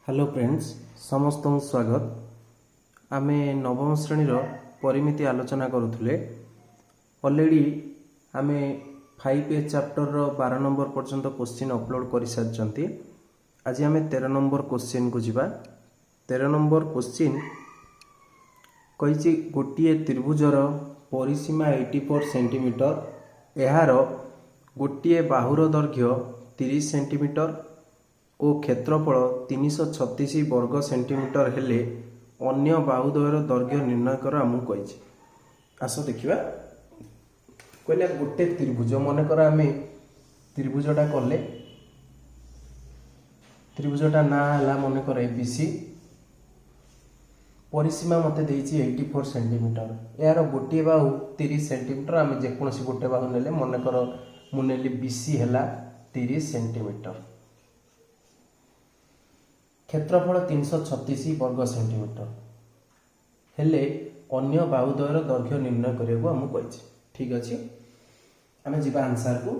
Hello friends समस्त स्वागत आमे नवम श्रेणीर परिमिति आलोचना करुले ऑलरेडी आमे 5A चैप्टर रो 12 नंबर पर्यंत क्वेश्चन अपलोड कर सारी। आज आमे 13 नंबर क्वेश्चन को जिबा। 13 नंबर क्वेश्चन कहिछि गोटिए त्रिभुजर परिसीमा 84 सेंटीमीटर एहार गोटिए बाहुर दैर्घ्य 30 सेंटीमीटर और क्षेत्रफल 336 वर्ग सेंटीमीटर हेले अन्य बाहुद्वयर दैर्घ्य निर्णय कर आमको कही। आस देखा कहले गोटे त्रिभुज मनकर आम त्रिभुजटा कले त्रिभुजटा ना है मनकर एबीसी परिसीमा मत 84 सेंटीमीटर यार गोटे बाहु 30 सेंटीमीटर आम जेकोसी गोटे बाहु ने मनकर मुझे बीसी है 30 सेंटीमीटर क्षेत्रफल 336 वर्ग सेंटीमीटर हेले अन्य बाहुद्वयर दैर्घ्य निर्णय करने को आमको कही। ठीक अच्छे आम जी आंसर को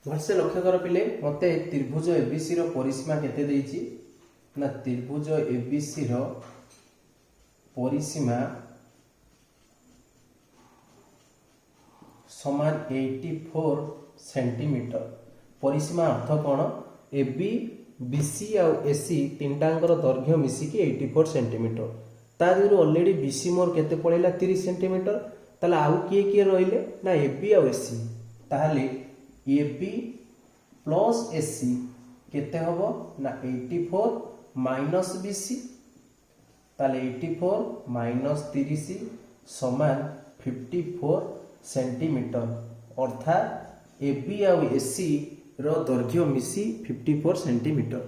भलसे लक्ष्य कर पिले मत त्रिभुज एबीसी रो परिसीमा केते देइछि ना त्रिभुज एबीसी रो परिसीमा समान 84 सेंटीमीटर परिसीमा अर्थ कौन एबी बीसी आउ एसी तीनटांकर दैर्घ्य मिसिकी 84 सेंटीमीटर ता दिरु ऑलरेडी बीसी मोर केते पड़ेला 30 सेंटीमीटर ताले आउ किए किए रहिले ना एबी आउ एसी ताले एबी प्लस एसी केते हबो ना 84 माइनस बीसी ताले 84 माइनस 30 समान 54 सेंटीमीटर अर्थात एबी आउ एसी रो दैर्घ्य मिसी 54 सेंटीमीटर।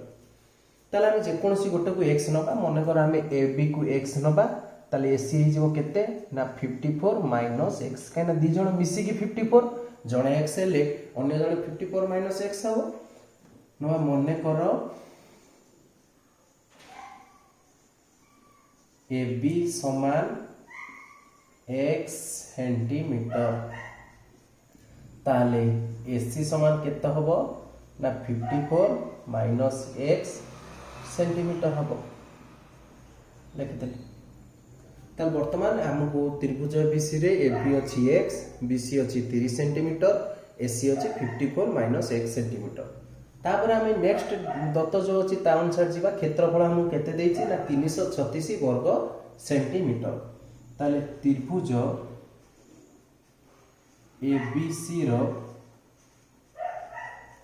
ताले आमे जेकोसी गोटे को x नबा मनकर आमे एबी को x नबा ताले एसी हिजो केते ना 54 माइनस x काना दि जण मिसी की 54 जणे x हेले अन्य जणे 54 माइनस x हबो नबा मने करो एबी समान x सेंटीमीटर ताले एसी समान केते हबो ना 54 माइनस x सेंटीमीटर हबो लिखते। ताल वर्तमान हमको त्रिभुज बीसी रे एबी अछि x बीसी अछि 30 सेंटीमीटर एसी अछि 54 माइनस x सेंटीमीटर। तापर हमें नेक्स्ट दत्त जो अछि ता अनुसार जीवा क्षेत्रफल हमको केते देछि ना 336 वर्ग सेंटीमीटर ताले त्रिभुज एबीसी रो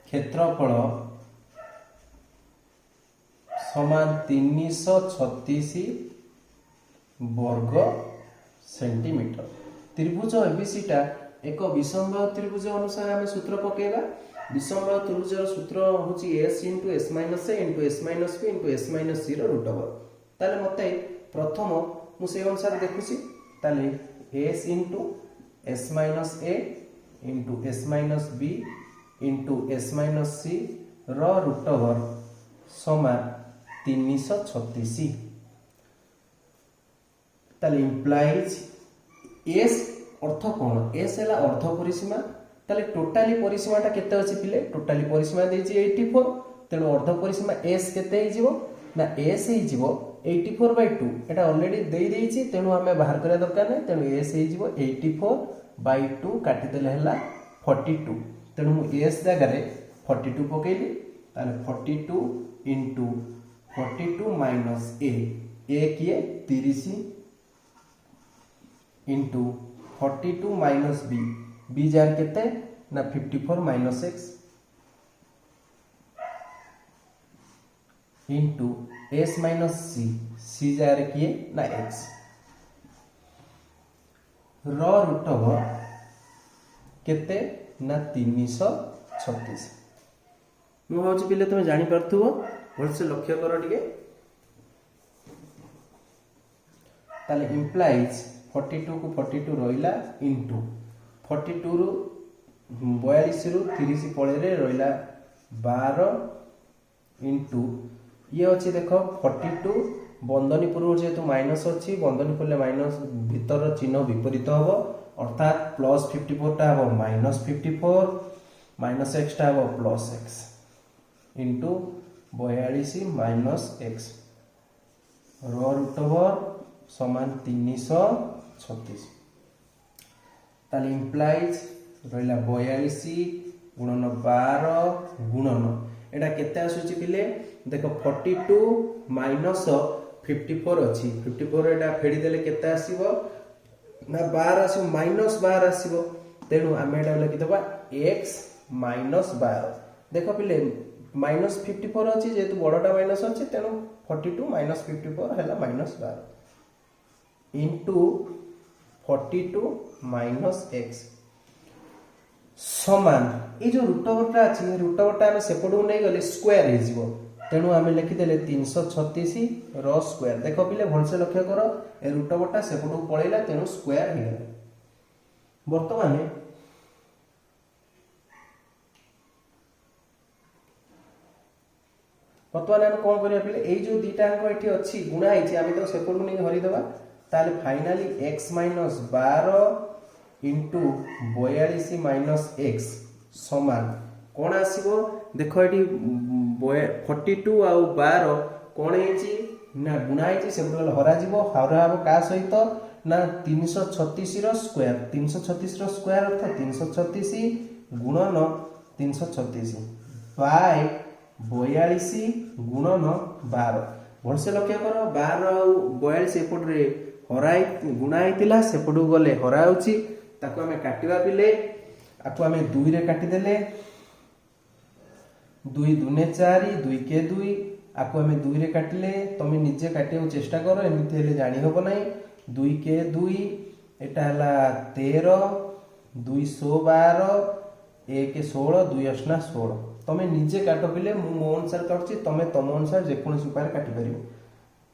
क्षेत्रफल समान 336 वर्ग सेंटीमीटर। त्रिभुज एबीसी टा एक विषमबाहु त्रिभुज अनुसार आम सूत्र पकेबा। विषमबाहु त्रिभुजर सूत्र होची s * s - a * s - b * s - c row root over ताले मते प्रथम मु से अनुसार देखुची ताले s * s - a * s - b * s - c row root over समान 336 ताले इंप्लाइज s अर्थ कोन s हैला अर्ध परिसीमा ताले टोटाली परिसीमाटा केते अछि पिले टोटाली परिसीमा देछि 84 तेनो अर्ध परिसीमा s केते हि जिवो ना s हि जिवो 84/2 एटा ऑलरेडी देई देछि तेनु हमें बाहर करिया दरकार नै तेनु s हि जिवो 84/2 काटि देले हला 42 तेनु मु s जगह रे 42 पकेली ताले 42 * 42 माइनस a किए 30 * 42 माइनस b जार केते ना 54 minus x into s minus c jar किए ना x रो रूट ओवर केते ना 336 मु भावछि पिले तुम जानि परथुबो भलसे लक्ष्य कर टिके ताले इंप्लाइज 42 को 42 रहिला इंटू 42 रु 42 रु 30 पळे रे रहिला 12 इंटू ये अच्छी देख 42 बंधनी पूर्व जेहेतु माइनस अच्छी बंधनी खोले माइनस भीतर चिन्ह विपरीत हम अर्थात प्लस 54 टा हम माइनस 54 माइनस एक्स टा हम plus x into 42 minus x root over समान 336 ताली इम्प्लाइज रहा 42 गुणन 12 गुणन एटा केते आसुची पिले देख 42 माइनस 54 अच्छी 54 एटा फेडी देले केते आसीबो ना 12 आसीबो माइनस 12 आसीबो तेणु आमे एटा लिखि दबा x माइनस 12 देख पिले माइनस 54 अच्छी जेतु बड़टा माइनस अच्छी तेणु 42 माइनस 54 हैला माइनस 12 इंटू 42 माइनस x समान ये जो रूट ओवरटा अच्छी रूट ओवरटा आम सेपटू नहीं गले स्क्वायर हो तेणु आम लिखिदेले 336 रो स्क्वायर देख पिले भलसे लक्ष्य कर ए रूट ओवरटा सेपटू पड़ेगा तेणु स्क्वायर हो गला बर्तमान बर्तमान आम कौन करिया पिले ए जो दुईटा अंक एठी अछि गुणा हिची आम तो सेपटू नहीं धरि देबा ताले finally x minus 12 into 42 minus x समान कौन आसीबो देखो एटी 42 आउ 12 कौन हेची ना गुणा हेची से हरा जीवो हरा हबो का सहित ना 336 रो स्क्वायर 336 रो स्क्वायर अर्थात 336 गुणन 336 बाय 42 गुणन 12 भलसे लक्ष्य कर 12 आउ 42 एपट रे हराई गुणा हेतिला सेपटू गले हरा होची ताको हमें काटिबा पिले आको हमें 2 रे काटी देले 2 दुने 4 2 के 2 आको हमें 2 रे काटिले तमे निजे काटियो चेष्टा करो एमिति हेले जानि होबो नै 2 के 2 एटा हला 13 212 1 16 2 8 16 तमे निजे काटो पिले मो अनुसार काटछि तमे तम अनुसार जे कोन उपाय काटि परिबो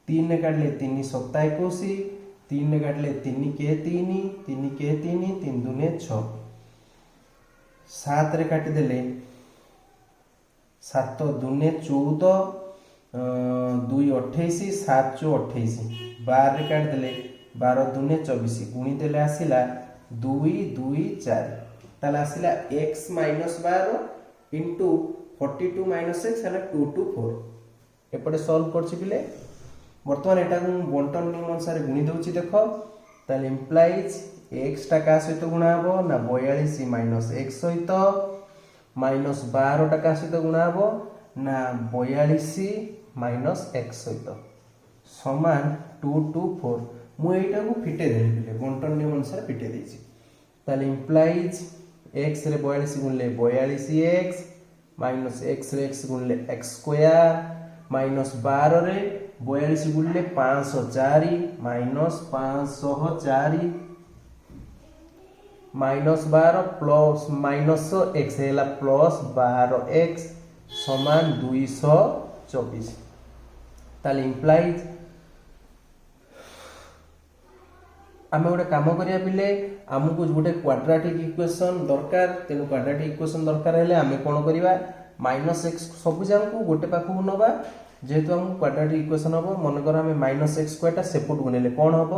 3 ने काटले 3 7 21 3 ने काटले 3 के 3 दुने 6 7 रे काटी देले 7 दुने 14 2 28 7 चो 28 12 रे काट देले 12 दुने 24 गुणी देले आसिला 2 2 4 ताला आसिला x minus 12 into 42 minus x हला 2 2 4 एपटे सॉल्व करछि पिले बर्तमान एटा को बंटन नियम अनुसार गुणी दउची देखो ताले इंप्लाइज x टा का सहित गुणा हबो ना 42 माइनस x सहित माइनस 12 टा का सहित गुणा हबो ना 42 माइनस x सहित समान 224 मु एटा को फिटे देली पिले बंटन नियम अनुसार फिटे देछि ताले इंप्लाइज x रे 42 गुणले 42x माइनस x रे x गुणले x स्क्वायर माइनस 12 रे 42 गुणले 504 minus 504 minus 12 plus minus x हैला प्लस 12x समान 224 ताले इंप्लाइज आमे गोटे काम करिया पिले हमकु गोटे क्वाड्रेटिक इक्वेशन दरकार तेनु क्वाड्रेटिक इक्वेशन दरकार हेले आमे कोन करिवा माइनस x सब जानकु गोटे पाखु नबा जेहेतु हम क्वाड्रेटिक इक्वेशन हम मन कर हमें माइनस एक्स स्क्वायर सेपट को नेले कौन हम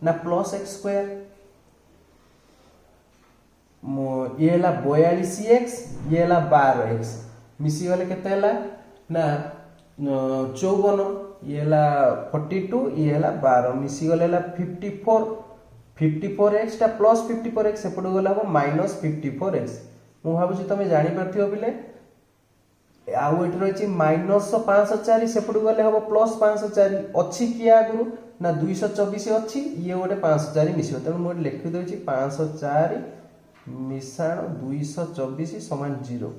ना प्लस एक्स स्क्वायर ये हला 42x ये हला 12x मिसी गले केते हला ना 54 ये हला 42 ये हला 12 मिसी गले हला 54x टा प्लस 54x सेपट गला हम माइनस 54x मु भाबुची तमे जानि परथियो बिले आउ एट रही माइनस 504 सेपट गले हम प्लस 504 अच्छी कि आगु ना 224 अच्छी ये गोटे 504 मिसियो तेणु मुझे लिखि दउची 504 मिसाण 224 समान 0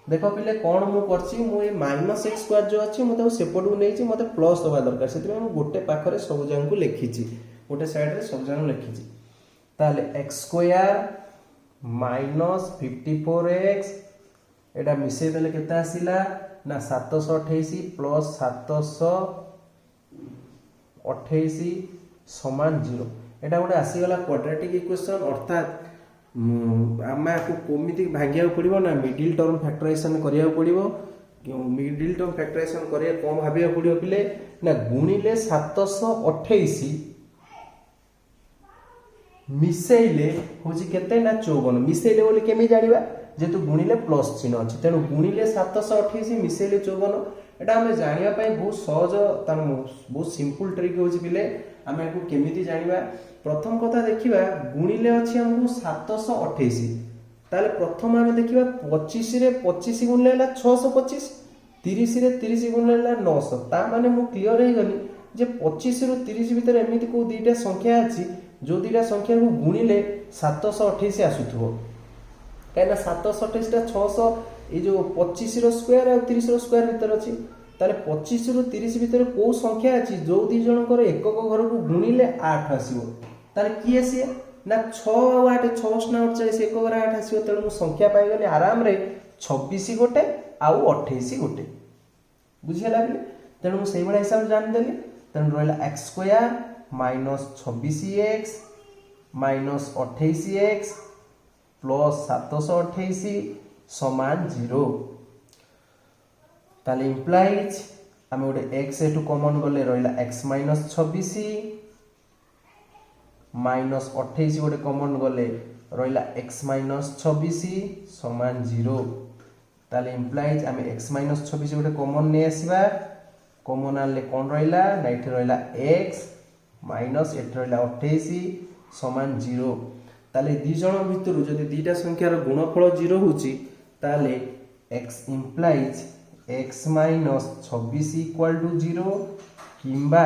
देख पिले कौन मु करछि मु माइनस एक्स स्क्वायर जो अच्छी मुझे सेपट को नहीं मत प्लस दबा दरकार से गोटे पाखरे सब जान को लिखी गोटे साइड रे सब जान लिखी ताले एक्स स्क्वायर माइनस 54x एटा मिसे देले केता आसिला ना 728 प्लस 728 समान 0 एटा गोटे आसी गला क्वाड्रेटिक इक्वेशन अर्थात आमे को कोमिति भागिया पड़िबो ना मिडिल टर्म फैक्टराइजेशन करिया पड़िबो मिडिल टर्म फैक्टराइजेशन करिया कोन भाबिया पड़िबो पिले ना गुणिले 728 मिसेइले होजी केते ना 54 मिसेइले बोली केमी जानिबा जेहेतु गुणिले प्लस चिन्ह अच्छी तेणु गुणिले 728 मिसेले 54 एटा आम जानापी बहुत सहज तार बहुत सिंपल ट्रिक हो पिले आम केमी जाना प्रथम कथा देखा गुणिले अच्छी आमको 728 ताले प्रथम आम देखा 25 रे 25 गुणिले 625 30 रे 30 गुणिले 900 ता माने मु क्लियर हो गली जे 25 रु 30 भितर एमती को दुईटा संख्या अच्छी जो दुईटा संख्या को गुणिले 728 आसुथबो कहीं 728 टा 600 ये जो 25 रो स्क्वायर और 30 रो स्क्वायर भितर अच्छी ताले 25 रु 30 भितर को संख्या अच्छी जो दी जनकर एकक घर को गुणिले 8 आसीबो ताले की आसी ना 6 और 8 6 ना 48 एक घर 8 आसीबो तेणु मु संख्या पाई गली आराम रे 26 गोटे आउ 28 गोटे बुझिला बिले तेणु मु सेही बडा हिसाब जान देली तेणु रहला x square minus 26x minus 28x plus 728 समान 0 ताले इम्प्लाइज आम गोटे x एटू कॉमन गले रहा x माइनस 26 माइनस 28 गोटे कॉमन गले रहा x माइनस 26 समान 0 ताले इम्प्लाइज आम x माइनस 26 गोटे कॉमन नहीं आसवा कॉमन आनले कौन रहा ना ये रहा x माइनस एट रहा 28 समान 0 ताले दी जन भितर जदि दीटा संख्यार गुणफल 0 होची ताले x implies x minus 26 equal to 0 किंबा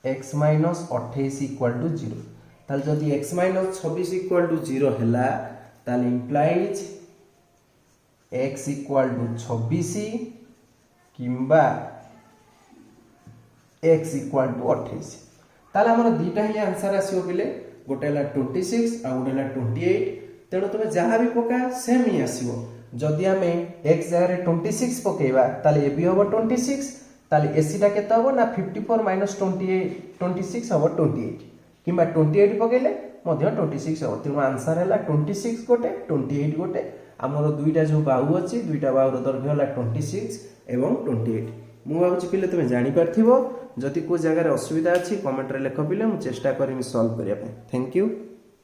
x माइनस 28 इक्वल टू 0 ताले जदि x माइनस 26 इक्वल टू 0 हैला ताले इम्प्लाइज x इक्वल टू 26 किंबा x इक्वल टू 28 ताले हमर दीटा ही आंसर आसीओ बिले गोटे ला 26 आ गोटे ला 28 तेणु तुम जहाँ भी पका सेम ही आसीओ जदि आमे x जगह 26 पकेबा ताले ए भी होबो 26 ताले एसी टा केते होबो ना 54 माइनस 28 26 होबो 28 किंबा 28 पकेले मध्य 26 होबो तेणु आंसर हैला 26 गोटे 28 गोटे हमर दुईटा जो बाहु अछि दुईटा बाहुर दैर्घ्य होला 26 एवं 28 मु भाबुछि पिले तुम जानि पारथिबो जदि को जगह असुविधा अछि कमेंट रे लेख पिले मु चेष्टा करमी सॉल्व करिया पे थैंक यू।